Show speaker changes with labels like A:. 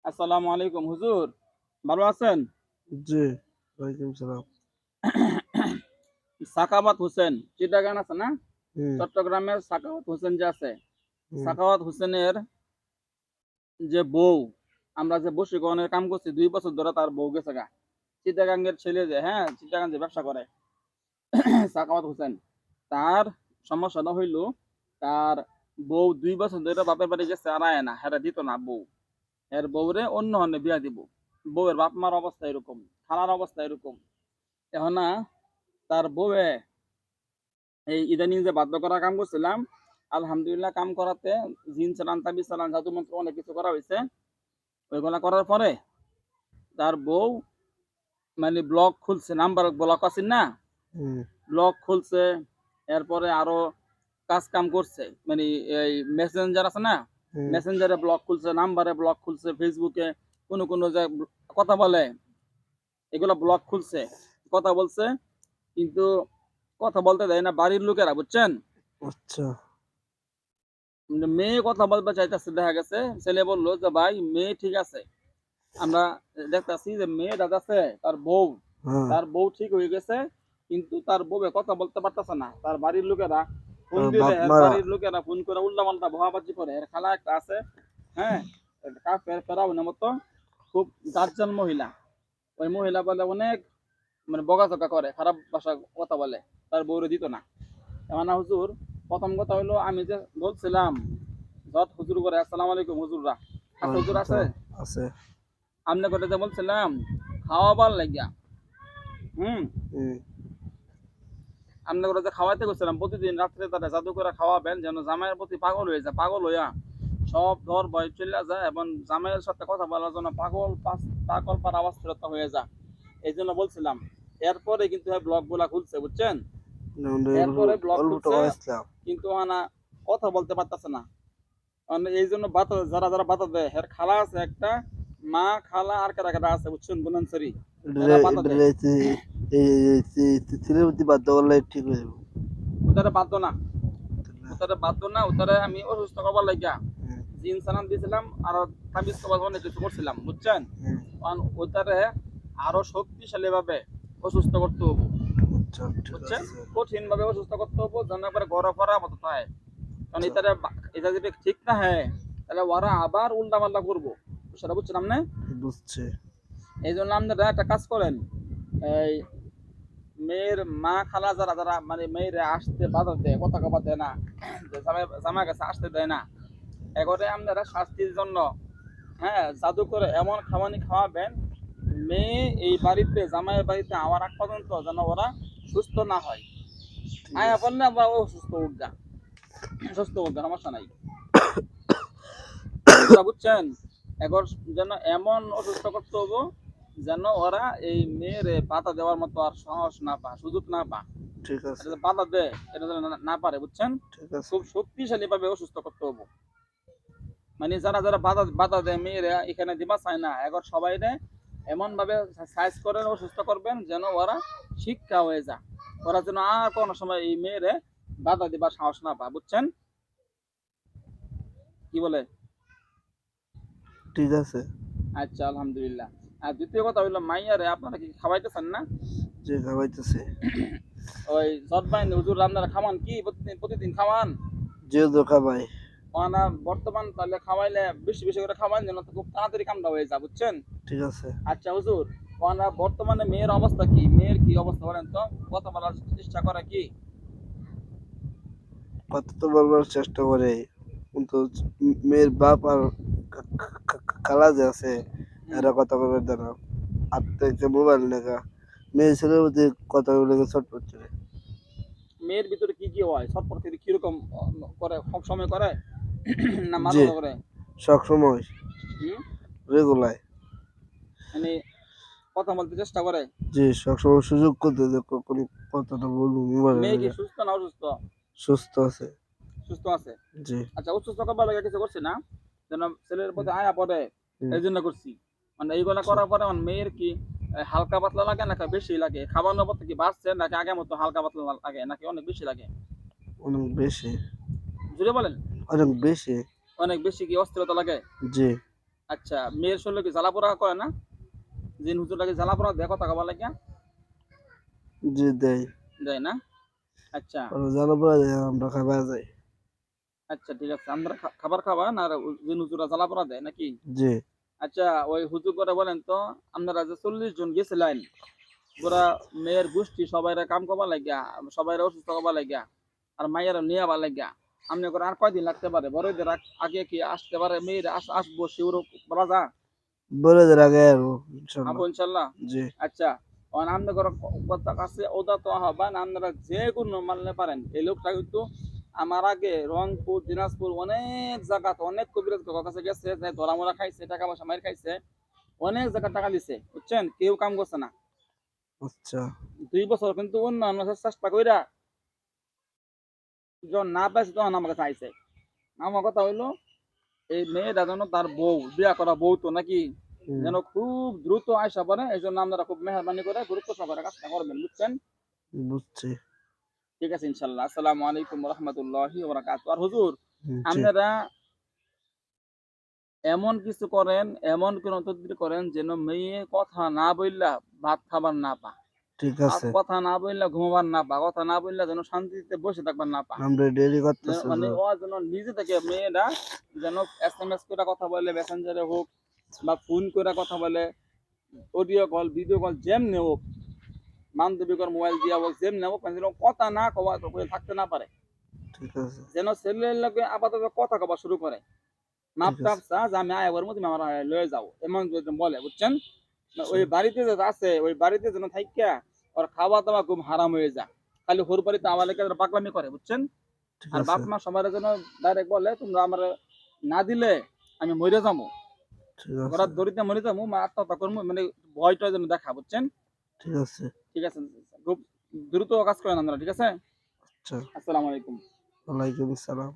A: আসসালামু আলাইকুম হুজুর, ভালো আছেন?
B: জি, ওয়ালাইকুম সালাম।
A: সাখাওয়াত হোসেন চিটাগাং আছে না?
B: হুম,
A: চট্টগ্রামের সাখাওয়াত হোসেন যে আছে,
B: হুম,
A: সাখাওয়াত হোসেনের যে বউ, আমরা যে বশীকরণের কাম করছি ২ বছর ধরে তার বউ গেছে গা। চিটাগাংয়ের ছেলে যে হ্যাঁ, চিটাগাং যে ব্যবসা করে সাখাওয়াত হোসেন। তার সমস্যাটা হইল তার বউ ২ বছর ধরে বাপের বাড়ি গেছে আর আয় না, হেরে দিত না বউ। এর বউরে অন্য হন্যে বিয়া দিব। বউয়ের বাপ মার অবস্থা এরকম, খালার অবস্থা এরকম। এখন না তার বউয়ে এই ইদানিং যে বাধ্য করা কাম করছিলাম, আলহামদুলিল্লাহ কাম করাতে জিন চালান, তাবিজ চালান, জাদু মন্ত্র অনেক কিছু করা হইছে। ওইগুলা করার পরে তার বউ মানে ব্লক খুলছে, নাম্বার ব্লক আছেন না?
B: হুম,
A: ব্লক খুলছে, এরপরে আরো কাজ কাম করছে। মানে এই মেসেঞ্জার আছে না?
B: হুম,
A: মেসেঞ্জারে ব্লক খুলছে, নাম্বারে ব্লক খুলছে, ফেসবুকে কোনো যে কথা বলে, এগুলা ব্লক খুলছে। কথা বলছে, কিন্তু কথা বলতে দেয় না বাড়ির লোকেরা, বুঝছেন?
B: আচ্ছা,
A: মেয়ে কথা বলতে চাইতেছে, দেখা গেছে ছেলে বলল যে ভাই মেয়ে ঠিক আছে, আমরা দেখতাছি যে মেয়ে দাদা আছে তার বউ,
B: হ্যাঁ,
A: তার বউ ঠিক হয়ে গেছে, কিন্তু তার বউ কথা বলতে পারতেছে না। তার বাড়ির লোকেরা ফোন দিলে
B: বাপ
A: এর
B: মারা,
A: বাড়ির লোকেরা ফোন করে উল্টা পাল্টা ভুয়াবাজি করে। এর খালা একটা আছে, হ্যাঁ, কাফের ফেরাউনের মতো, খুব দাজ্জাল মহিলা। ওই মহিলা বলে অনেক মানে বকাঝকা করে, খারাপ ভাষা কথা বলে, তার বউরে দিত না। এমন না হুজুর, প্রথম কথা হইলো আমি যে বলছিলাম যত হুজুর করে আসসালামু আলাইকুম হুজুররা, আছে হুজুর
B: ওয়ালাইকুম
A: আছে,
B: সালাম, আছে,
A: আমনে করে যে বলছিলাম খাওয়াবার লাগিয়া, হুম,
B: হুম,
A: আমনে করে যে খাওয়াইতে গেছিলাম প্রতিদিন রাত্রে তারা জাদু করে খাওয়াবেন যেন জামাইয়ের প্রতি পাগল হয়ে যায়, পাগল হইয়া সব ধর ভয় চলে যায় এবং জামাইয়ের সাথে কথা বলার জন্য পাগল পার অবস্থা হয়ে যায়। এই জন্য বলছিলাম। এরপরে কিন্তু ব্লগ গুলা খুলছে, বুঝছেন?
B: যেমন
A: এরপরে ব্লগ
B: অল্প
A: খুলছে,
B: টাকা ইসলাম,
A: কিন্তু আনা কথা বলতে পারতেছে না। মানে এই জন্য বাতা, যারা বাতা দেয়, হের খালা আছে একটা, মা খালা আর কারা কারা আছে বুঝছেন, বুনানসরি, এরা বাতা দেয়।
B: ছেলের প্রতি বাধ্য করলে ঠিক হয়ে যাবে।
A: ওটারে বাধ্য না,
B: তাহলে,
A: ওটারে বাধ্য না, ওটারে আমি অসুস্থ করবার লাগিয়া
B: হুম,
A: জিন সালাম দিয়েছিলাম আর তাবিজ কবাজ অনেক কিছু করছিলাম, বুঝছেন?
B: হুম,
A: কারণ ওটারে আরো শক্তিশালী ভাবে অসুস্থ করতে হবো,
B: আচ্ছা, ঠিক
A: বুঝছেন?
B: আছে,
A: কঠিন ভাবে অসুস্থ করতে হবো যেন একবারে গড় করা মতো হয়। কারণ
B: আচ্ছা,
A: এটা যদি ঠিক না হয় তাহলে ওরা আবার উল্টা পাল্টা করবো, সেটা বুঝছিলাম না।
B: বুঝছি,
A: এই জন্য আপনারা একটা কাজ করেন, এই মেয়ের মা খালা যারা যারা মানে মেয়েরা আসতে বাধা দেয়, কথা কবা দেয় না, যে জামাই কাছে আসতে দেয় না, এগোরে আপনারা শাস্তির জন্য, হ্যাঁ, জাদু করে এমন খাওয়ানি খাওয়াবেন, মেয়ে এই বাড়িতে জামাইয়ের বাড়িতে আমার আগ পর্যন্ত যেন ওরা সুস্থ না হয়।
B: ঠিক
A: আয়া
B: আছে,
A: বললে আমরা ও সুস্থ উঠগা, সুস্থ উঠগা, সমস্যা নাই। কথা বুঝছেন? এগর যেন এমন অসুস্থ করতে হবো যেন ওরা এই মেয়ের বাধা দেওয়ার মতো আর সাহস না পা, সুযোগ না পা।
B: ঠিক
A: এটা
B: আছে,
A: যে বাধা দেয় এটা যেন না পারে, বুঝছেন?
B: ঠিক আছে,
A: খুব শক্তিশালী ভাবে অসুস্থ করতে হবো। মানে যারা বাধা বাধা দেয় মেয়েরা এখানে দিবা চায় না, এখন সবাই এমন ভাবে সাইজ করেন অসুস্থ করবেন যেন ওরা শিক্ষা হয়ে যায়, ওরা যেন আর কোনো সময় এই মেয়েরে বাধা দিবার সাহস না পায়, বুঝছেন? কি বলে?
B: ঠিক আছে,
A: আচ্ছা, আলহামদুলিল্লাহ। আর দ্বিতীয় কথা হইলো মাইয়ারে আপনারা কি খাওয়াইতেছেন না?
B: যে খাওয়াইতেছে,
A: ওই জটবাইন হুজুর আপনারা খাওয়ান কি প্রতিদিন প্রতিদিন খাওয়ান?
B: যে ধোকা ভাই,
A: না বর্তমান তাহলে খাওয়াইলে বেশি বেশি করে খাওয়ান যেন তো খুব তাড়াতাড়ি কামটা হয়ে যায়, বুঝছেন?
B: ঠিক আছে,
A: আচ্ছা হুজুর, বর্তমানে মেয়ের অবস্থা কি, মেয়ের কি অবস্থা বলেন তো, কথা বলার চেষ্টা করে কি?
B: কথা তো বলবার চেষ্টা করে, কিন্তু মেয়ের বাপ আর খালা যে আছে
A: হুম।
B: এরা কথা বলবে না। হাতে একটা মোবাইল লেখা মেয়ে ছেলের প্রতি কথা বলে ছটফট করে।
A: মেয়ের ভিতরে কি কি হয়, ছটফট থেকে কিরকম করে, সব সময় করে না মাঝে
B: জি,
A: মাঝে করে?
B: সব সময়
A: হুম,
B: রেগুলার।
A: মানে কথা বলতে চেষ্টা করে।
B: জি, সবসময় সুযোগ করতে যে কখন কথাটা বলবো মোবাইলে
A: মেয়ে কি
B: লেখা।
A: সুস্থ না অসুস্থ?
B: সুস্থ আছে।
A: সুস্থ আছে।
B: জি,
A: আচ্ছা, অসুস্থ করবার লাগে কিছু করছি না, যেন ছেলের প্রতি আয়া পড়ে,
B: হুম,
A: এই জন্য করছি। মানে এইগুলা
B: আচ্ছা,
A: করার পরে আমার মেয়ের কি হালকা পাতলা লাগে নাকি বেশি লাগে, খাবানোর পর কি বাড়ছে নাকি আগের মতো হালকা পাতলা লাগে নাকি অনেক বেশি লাগে?
B: অনেক বেশি,
A: জুড়ে বলেন।
B: অনেক বেশি।
A: অনেক বেশি কি অস্থিরতা লাগে?
B: জি
A: আচ্ছা, মেয়ের শরীরে কি জ্বালা পোড়া করে না? জিন হুজুরটাকে জ্বালা পোড়া দেয় কথা কবার লাগিয়া?
B: জি দেয়।
A: দেয় না? আচ্ছা,
B: আর জানা পড়া যায় আমরা খাবার যাই।
A: আচ্ছা ঠিক আছে। আমরা খাবার খাওয়ান আর জিন হুজুররা জ্বালা পোড়া দেয় নাকি?
B: জি
A: আচ্ছা, ওই হুজুর করে বলেন তো, আপনারা যে 40 জন গেছিলেন, পুরা মেয়ের গোষ্ঠী সবাইরে কাম করবার লাগিয়া, সবাইরে অসুস্থ করবার লাগিয়া, আর মাইয়ারা নিয়ে আবার লাগিয়া, আপনি করে আর কয়দিন লাগতে পারে? বড়দের আগে কি আসতে পারে? মেয়েরা আসবো শিউর বলা যা?
B: বড়দের আগে আর
A: আবু
B: ইনশাল্লাহ।
A: ইনশাল্লাহ।
B: জি
A: আচ্ছা, অনামনে করে কথা কাছে ওদা তো আহ্বান আপনারা যে কোনো মানলে পারেন। এই লোকটা কিন্তু আমার আগে রংপুর, দিনাজপুর অনেক জায়গাতে অনেক কবিরাজ কাছে গেছে, যে ধরা মরা খাইছে, টাকা পয়সা মাইর খাইছে, অনেক জায়গা টাকা দিছে, বুঝছেন? কেউ কাম করছে না।
B: আচ্ছা
A: 2 বছর কিন্তু অন্যান্য চেষ্টা কইরা যখন না পাইছে তখন আমার কাছে আইছে। আমার কথা হইলো, এই মেয়েটা যেন তার বউ, বিয়া করা বউ তো নাকি,
B: হুম,
A: যেন খুব দ্রুত আয়সা পড়ে, এই জন্য আপনারা খুব মেহরবানি করে গুরুত্ব সহকারে কাজটা করবেন, বুঝছেন?
B: বুঝছি।
A: ঠিক আছে ইনশাল্লাহ। আসসালামু আলাইকুম রহমতুল্লাহি ওবারাকাতু। আর হুজুর,
B: জি
A: আপনারা এমন কিছু করেন, এমন কোন তদবির করেন যেন মেয়ে কথা না বললা ভাত খাবার না পা,
B: ঠিক
A: আর
B: আছে।
A: কথা না বললা ঘুমাবার না পা, কথা না বললা যেন শান্তিতে বসে থাকবার না পা।
B: আমরা ডেইলি
A: যেন
B: করতেছি
A: মানে
B: হুজুর।
A: ও যেন নিজে থেকে মেয়েরা যেন SMS করে কথা বলে, মেসেঞ্জারে হোক বা ফোন করে কথা বলে, অডিও কল, ভিডিও কল যেমনি হোক, বান্ধবীকর মোবাইল দিয়া হোক, যেমনি হোক, মানে যেন কথা না কওয়া থাকতে না পারে।
B: ঠিক আছে
A: যেন ছেলের লগে আপাতত কথা কবা শুরু করে। মাপ
B: ঠিক
A: টাপ
B: আছে
A: চা যে আমি আয়াবার মধ্যে আমার লয়ে যাও, এমন যদি বলে, বুঝছেন? না,
B: আচ্ছা
A: ওই বাড়িতে যে আছে ওই বাড়িতে যেন থাইকা ওর খাওয়া দাওয়া খুব হারাম হয়ে যায়। খালি হোর বাড়িতে আমার লেগে পাগলামি করে, বুঝছেন?
B: ঠিক
A: আর
B: আছে
A: বাপ মা সবার যেন ডাইরেক্ট বলে, তোমরা আমার না দিলে আমি মরে যাবো,
B: ঠিক আছে
A: ঘোড়ার দড়িতে মরে যাবো, আত্মহত্যা করবো, মানে ভয়টা যেন দেখা, বুঝছেন?
B: ঠিক আছে
A: ঠিক আছে, খুব দ্রুত কাজ করেন আপনারা, ঠিক আছে?
B: আচ্ছা
A: আসসালামু আলাইকুম।
B: ওয়ালাইকুম আসসালাম।